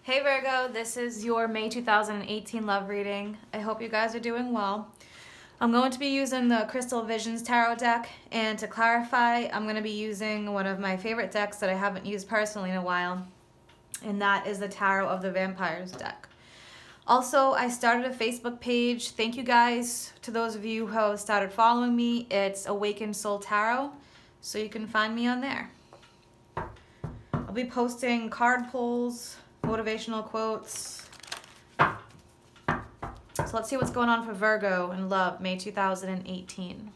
Hey Virgo, this is your May 2018 love reading. I hope you guys are doing well. I'm going to be using the Crystal Visions Tarot deck, and to clarify, I'm going to be using one of my favorite decks that I haven't used personally in a while, and that is the Tarot of the Vampires deck. Also, I started a Facebook page. Thank you guys to those of you who have started following me. It's Awakened Soul Tarot, so you can find me on there. I'll be posting card pulls, motivational quotes. So let's see what's going on for Virgo in love, May 2018.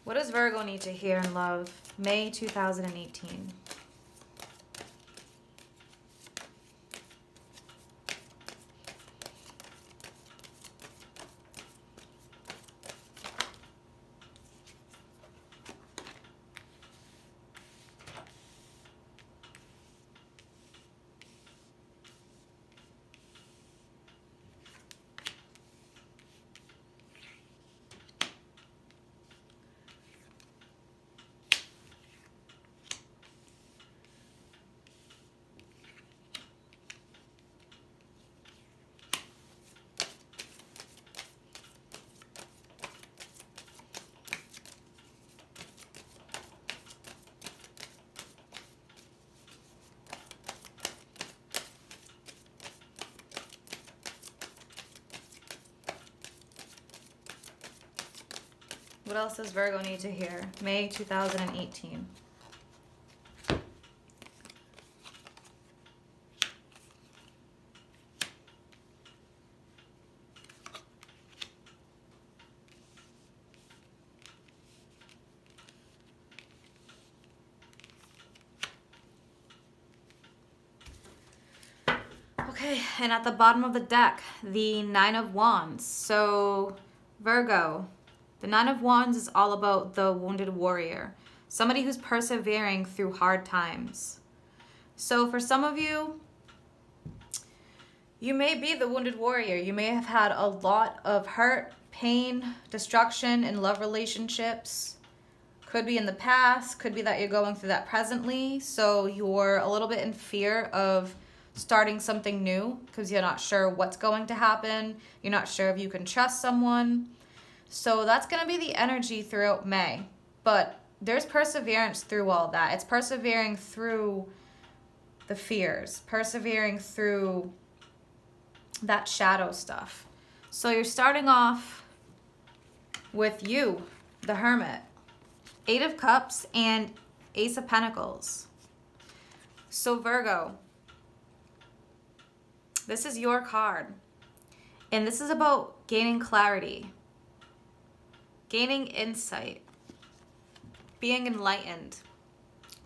What does Virgo need to hear in love, May 2018? What else does Virgo need to hear? May 2018. Okay, and at the bottom of the deck, the Nine of Wands. So, Virgo, the Nine of Wands is all about the wounded warrior, somebody who's persevering through hard times. So for some of you, you may be the wounded warrior. You may have had a lot of hurt, pain, destruction in love relationships. Could be in the past, could be that you're going through that presently. So you're a little bit in fear of starting something new because you're not sure what's going to happen. You're not sure if you can trust someone. So that's going to be the energy throughout May. But there's perseverance through all that. It's persevering through the fears, persevering through that shadow stuff. So you're starting off with you, the Hermit, Eight of Cups and Ace of Pentacles. So Virgo, this is your card. And this is about gaining clarity, gaining insight, being enlightened,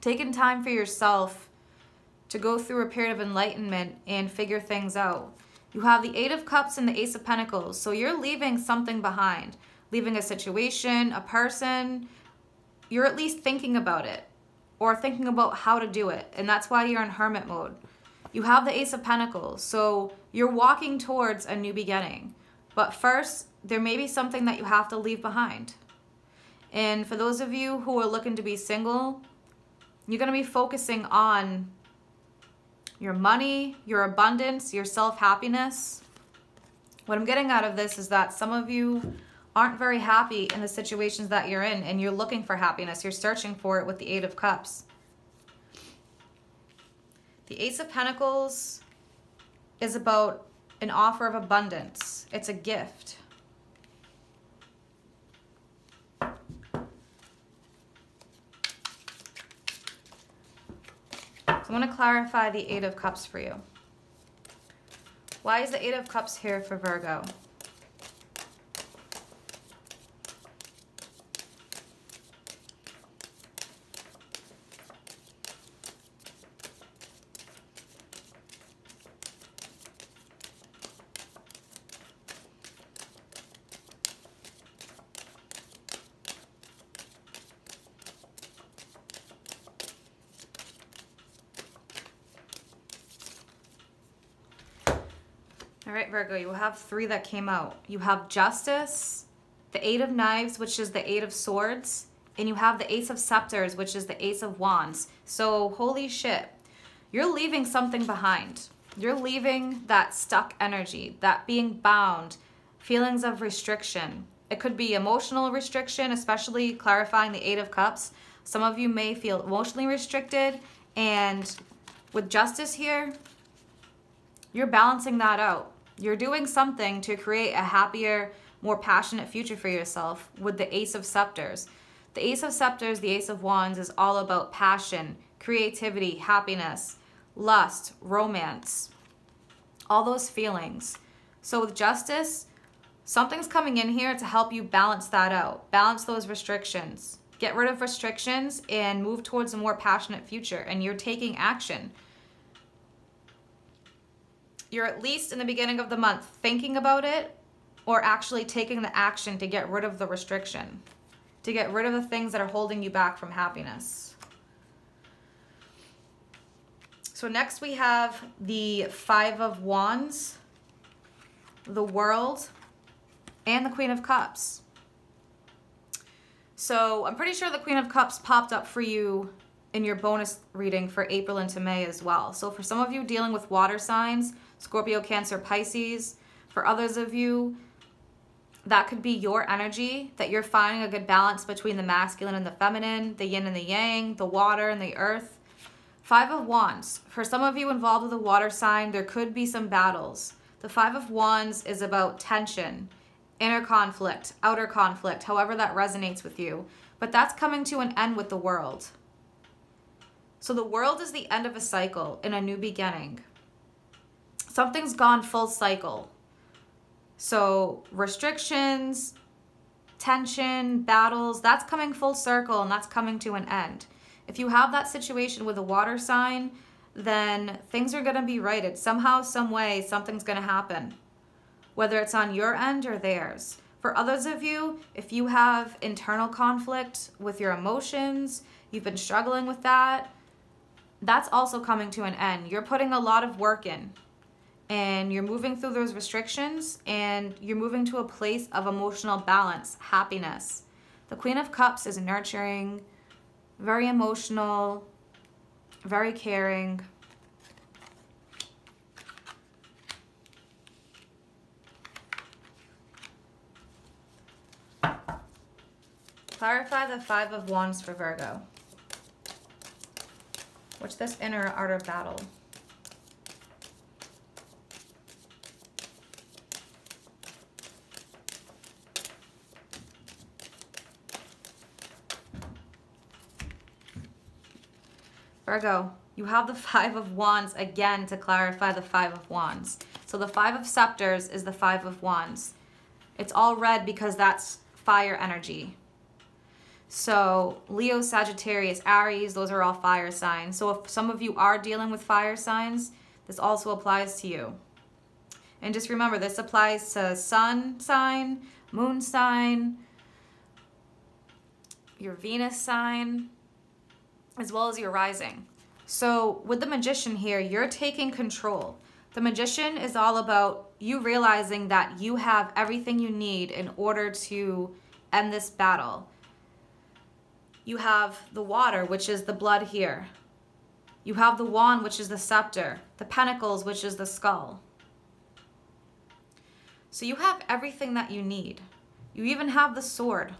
taking time for yourself to go through a period of enlightenment and figure things out. You have the Eight of Cups and the Ace of Pentacles. So you're leaving something behind, leaving a situation, a person. You're at least thinking about it or thinking about how to do it. And that's why you're in hermit mode. You have the Ace of Pentacles. So you're walking towards a new beginning. But first, there may be something that you have to leave behind. And for those of you who are looking to be single, you're going to be focusing on your money, your abundance, your self-happiness. What I'm getting out of this is that some of you aren't very happy in the situations that you're in, and you're looking for happiness. You're searching for it with the Eight of Cups. The Ace of Pentacles is about an offer of abundance. It's a gift. So I want to clarify the Eight of Cups for you. Why is the Eight of Cups here for Virgo? All right, Virgo, you will have three that came out. You have Justice, the Eight of Knives, which is the Eight of Swords, and you have the Ace of Scepters, which is the Ace of Wands. So, holy shit. you're leaving something behind. You're leaving that stuck energy, that being bound, feelings of restriction. It could be emotional restriction, especially clarifying the Eight of Cups. Some of you may feel emotionally restricted, and with Justice here, you're balancing that out. You're doing something to create a happier, more passionate future for yourself with the Ace of Scepters. The Ace of Scepters, the Ace of Wands, is all about passion, creativity, happiness, lust, romance, all those feelings. So with Justice, something's coming in here to help you balance that out, balance those restrictions. Get rid of restrictions and move towards a more passionate future, and you're taking action. You're at least in the beginning of the month thinking about it, or actually taking the action to get rid of the restriction, to get rid of the things that are holding you back from happiness. So next we have the Five of Wands, the World, and the Queen of Cups. So I'm pretty sure the Queen of Cups popped up for you in your bonus reading for April into May as well. So for some of you dealing with water signs, Scorpio, Cancer, Pisces, for others of you, that could be your energy, that you're finding a good balance between the masculine and the feminine, the yin and the yang, the water and the earth. Five of Wands. For some of you involved with a water sign, there could be some battles. The Five of Wands is about tension, inner conflict, outer conflict, however that resonates with you. But that's coming to an end with the World. So the World is the end of a cycle and a new beginning. Something's gone full cycle. So restrictions, tension, battles, that's coming full circle and that's coming to an end. If you have that situation with a water sign, then things are going to be righted. Somehow, some way, something's going to happen, whether it's on your end or theirs. For others of you, if you have internal conflict with your emotions, you've been struggling with that, that's also coming to an end. You're putting a lot of work in, and you're moving through those restrictions, and you're moving to a place of emotional balance, happiness. The Queen of Cups is nurturing, very emotional, very caring. Clarify the Five of Wands for Virgo. What's this inner art of battle? Virgo, you have the Five of Wands again to clarify the Five of Wands. So the Five of Scepters is the Five of Wands. It's all red because that's fire energy. So Leo, Sagittarius, Aries, those are all fire signs. So if some of you are dealing with fire signs, this also applies to you. And just remember, this applies to sun sign, moon sign, your Venus sign, as well as your rising. So with the Magician here, you're taking control. The Magician is all about you realizing that you have everything you need in order to end this battle. You have the water, which is the blood here. You have the wand, which is the scepter. The pentacles, which is the skull. So you have everything that you need. You even have the sword,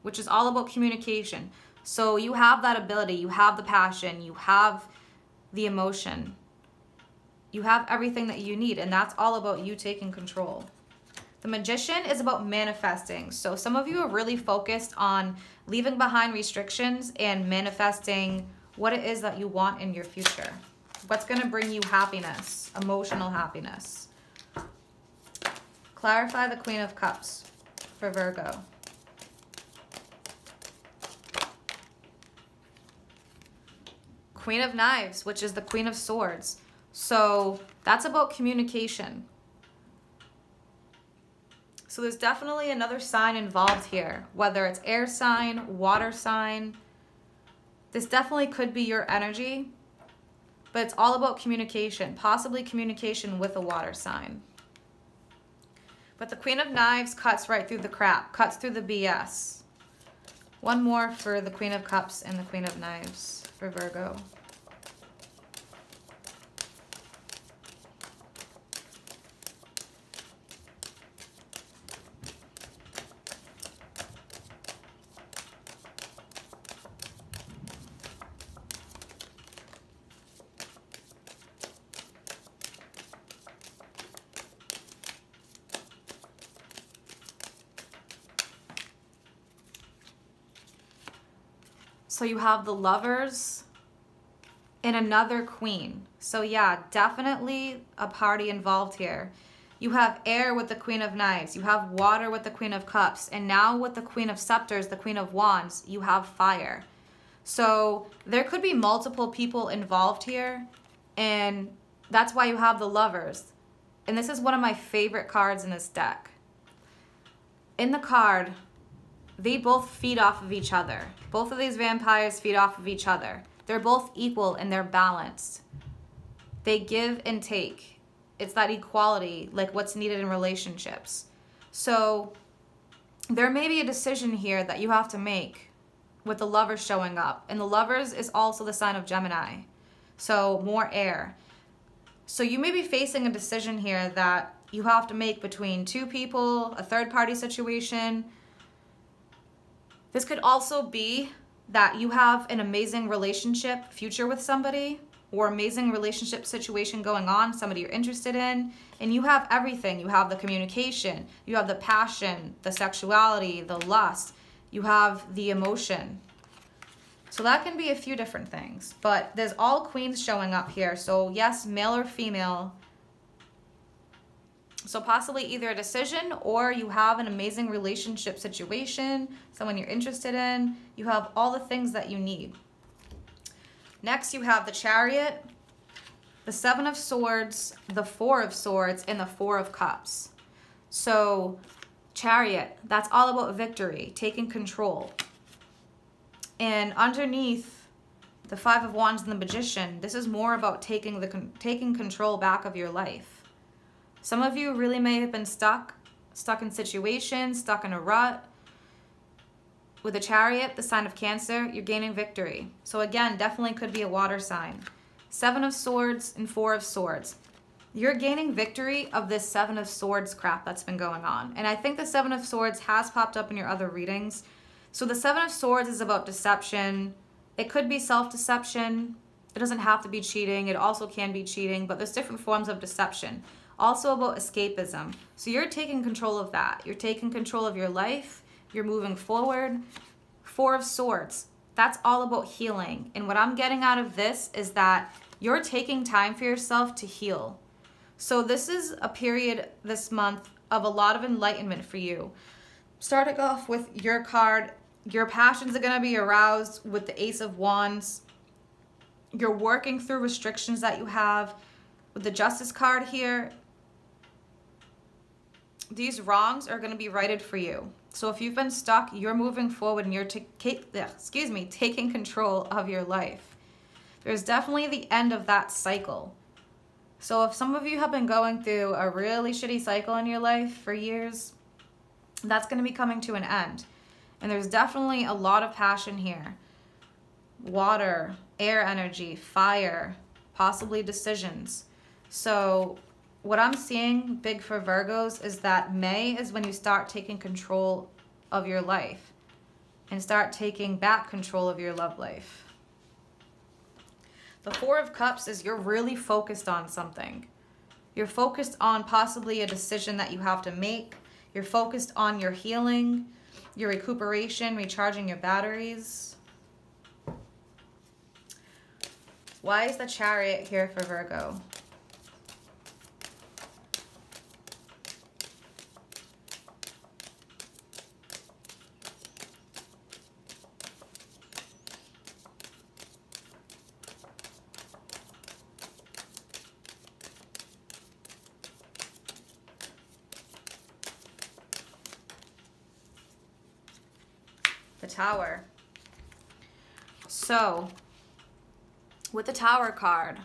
which is all about communication. So you have that ability, you have the passion, you have the emotion. You have everything that you need, and that's all about you taking control. The Magician is about manifesting. So some of you are really focused on leaving behind restrictions and manifesting what it is that you want in your future. What's going to bring you happiness, emotional happiness. Clarify the Queen of Cups for Virgo. Queen of Knives, which is the Queen of Swords. So that's about communication. So there's definitely another sign involved here, whether it's air sign, water sign. This definitely could be your energy, but it's all about communication, possibly communication with a water sign. But the Queen of Knives cuts right through the crap, cuts through the BS. One more for the Queen of Cups and the Queen of Knives for Virgo. So you have the Lovers and another Queen. So yeah, definitely a party involved here. You have air with the Queen of Knives. You have water with the Queen of Cups. And now with the Queen of Scepters, the Queen of Wands, you have fire. So there could be multiple people involved here. And that's why you have the Lovers. And this is one of my favorite cards in this deck. In the card, they both feed off of each other. Both of these vampires feed off of each other. They're both equal and they're balanced. They give and take. It's that equality, like what's needed in relationships. So there may be a decision here that you have to make with the Lovers showing up. And the Lovers is also the sign of Gemini. So more air. So you may be facing a decision here that you have to make between two people, a third party situation. This could also be that you have an amazing relationship future with somebody, or amazing relationship situation going on, somebody you're interested in, and you have everything. You have the communication, you have the passion, the sexuality, the lust, you have the emotion. So that can be a few different things, but there's all queens showing up here. So yes, male or female. So possibly either a decision or you have an amazing relationship situation, someone you're interested in. You have all the things that you need. Next, you have the Chariot, the Seven of Swords, the Four of Swords, and the Four of Cups. So Chariot, that's all about victory, taking control. And underneath the Five of Wands and the Magician, this is more about taking control back of your life. Some of you really may have been stuck in situations, stuck in a rut. With the Chariot, the sign of Cancer, you're gaining victory. So again, definitely could be a water sign. Seven of Swords and Four of Swords. You're gaining victory of this Seven of Swords crap that's been going on. And I think the Seven of Swords has popped up in your other readings. So the Seven of Swords is about deception. It could be self-deception. It doesn't have to be cheating. It also can be cheating, but there's different forms of deception. Also about escapism. So you're taking control of that. You're taking control of your life. You're moving forward. Four of Swords. That's all about healing. And what I'm getting out of this is that you're taking time for yourself to heal. So this is a period this month of a lot of enlightenment for you. Starting off with your card, your passions are going to be aroused with the Ace of Wands. You're working through restrictions that you have. With the Justice card here, these wrongs are going to be righted for you. So if you've been stuck, you're moving forward and you're taking control of your life. There's definitely the end of that cycle. So if some of you have been going through a really shitty cycle in your life for years, that's going to be coming to an end. And there's definitely a lot of passion here. Water, air energy, fire, possibly decisions. So what I'm seeing big for Virgos is that May is when you start taking control of your life and start taking back control of your love life. The Four of Cups is you're really focused on something. You're focused on possibly a decision that you have to make. You're focused on your healing, your recuperation, recharging your batteries. Why is the Chariot here for Virgo? The Tower. So, with the Tower card,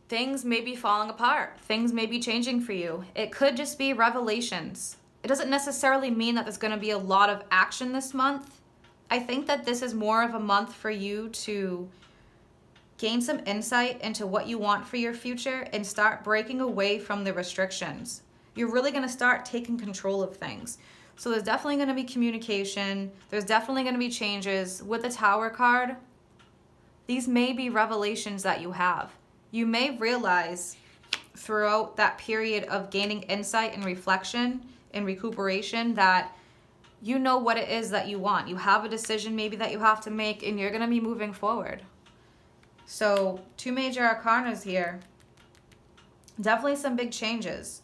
things may be falling apart. Things may be changing for you. It could just be revelations. It doesn't necessarily mean that there's going to be a lot of action this month. I think that this is more of a month for you to gain some insight into what you want for your future and start breaking away from the restrictions. You're really going to start taking control of things. So there's definitely going to be communication. There's definitely going to be changes. With the Tower card, these may be revelations that you have. You may realize throughout that period of gaining insight and reflection and recuperation that you know what it is that you want. You have a decision maybe that you have to make, and you're going to be moving forward. So 2 major arcanas here. Definitely some big changes.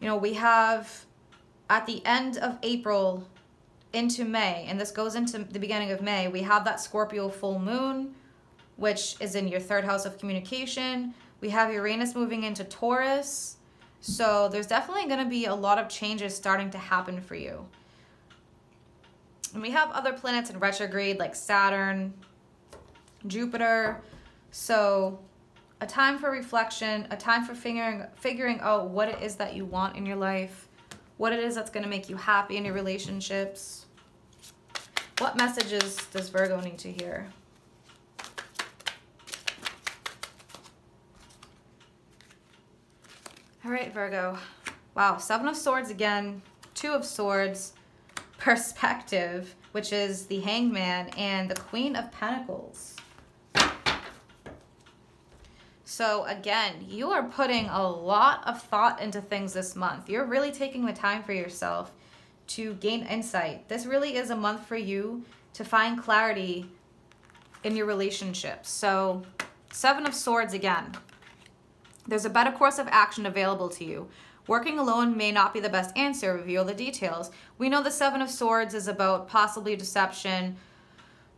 You know, we have at the end of April into May, and this goes into the beginning of May, we have that Scorpio full moon, which is in your 3rd house of communication. We have Uranus moving into Taurus. So there's definitely going to be a lot of changes starting to happen for you. And we have other planets in retrograde like Saturn, Jupiter. So a time for reflection, a time for figuring out what it is that you want in your life, what it is that's going to make you happy in your relationships. What messages does Virgo need to hear? All right, Virgo. Wow, 7 of Swords again, 2 of Swords, Perspective, which is the Hangman, and the Queen of Pentacles. So again, you are putting a lot of thought into things this month. You're really taking the time for yourself to gain insight. This really is a month for you to find clarity in your relationships. So 7 of Swords again. There's a better course of action available to you. Working alone may not be the best answer. Reveal the details. We know the 7 of Swords is about possibly deception,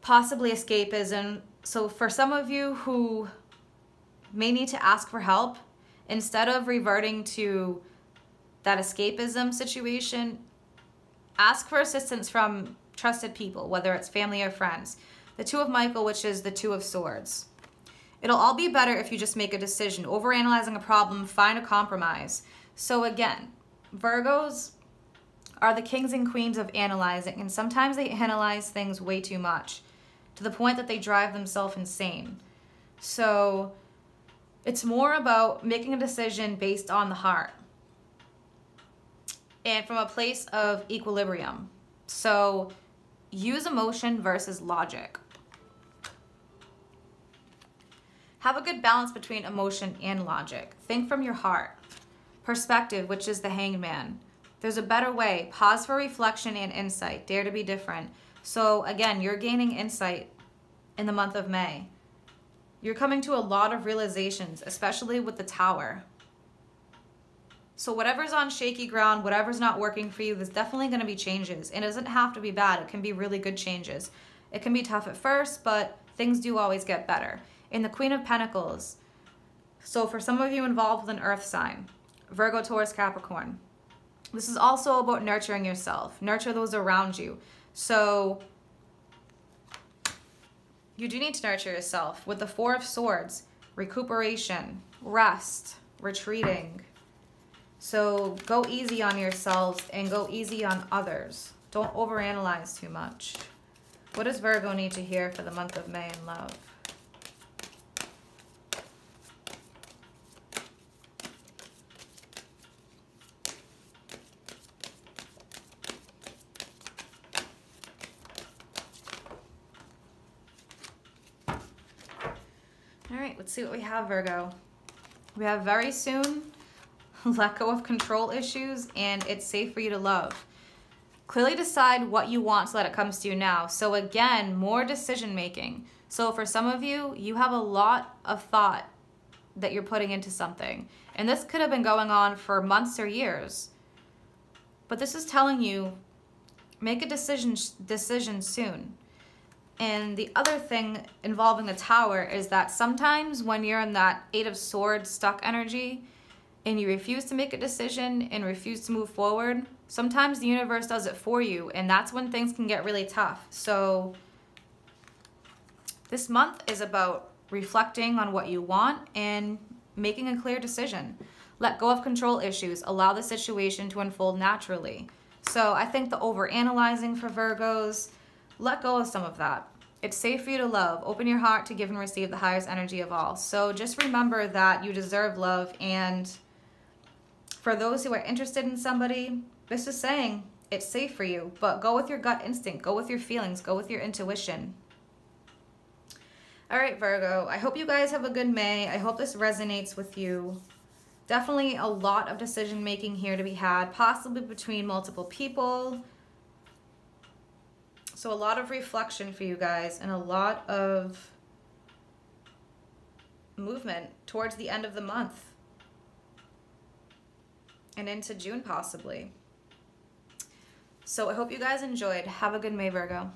possibly escapism. So for some of you who may need to ask for help, instead of reverting to that escapism situation, ask for assistance from trusted people, whether it's family or friends. The 2 of Michael, which is the 2 of Swords. It'll all be better if you just make a decision. Overanalyzing a problem, find a compromise. So again, Virgos are the kings and queens of analyzing, and sometimes they analyze things way too much to the point that they drive themselves insane. So it's more about making a decision based on the heart and from a place of equilibrium. So use emotion versus logic. Have a good balance between emotion and logic. Think from your heart. Perspective, which is the Hangman. There's a better way. Pause for reflection and insight. Dare to be different. So again, you're gaining insight in the month of May. You're coming to a lot of realizations, especially with the Tower. So whatever's on shaky ground, whatever's not working for you, there's definitely going to be changes. It doesn't have to be bad. It can be really good changes. It can be tough at first, but things do always get better. In the Queen of Pentacles, so for some of you involved with an earth sign, Virgo, Taurus, Capricorn, this is also about nurturing yourself. Nurture those around you. So you do need to nurture yourself. With the 4 of Swords, recuperation, rest, retreating. So go easy on yourselves and go easy on others. Don't overanalyze too much. What does Virgo need to hear for the month of May in love? All right, let's see what we have, Virgo. We have very soon, let go of control issues, and it's safe for you to love. Clearly decide what you want so that it comes to you now. So again, more decision making. So for some of you, you have a lot of thought that you're putting into something. And this could have been going on for months or years. But this is telling you, make a decision soon. And the other thing involving the Tower is that sometimes when you're in that 8 of Swords stuck energy and you refuse to make a decision and refuse to move forward, sometimes the universe does it for you, and that's when things can get really tough. So this month is about reflecting on what you want and making a clear decision. Let go of control issues. Allow the situation to unfold naturally. So I think the overanalyzing for Virgos, let go of some of that. It's safe for you to love. Open your heart to give and receive the highest energy of all. So just remember that you deserve love. And for those who are interested in somebody, this is saying it's safe for you. But go with your gut instinct. Go with your feelings. Go with your intuition. All right, Virgo. I hope you guys have a good May. I hope this resonates with you. Definitely a lot of decision making here to be had, possibly between multiple people. So a lot of reflection for you guys and a lot of movement towards the end of the month and into June possibly. So I hope you guys enjoyed. Have a good May, Virgo.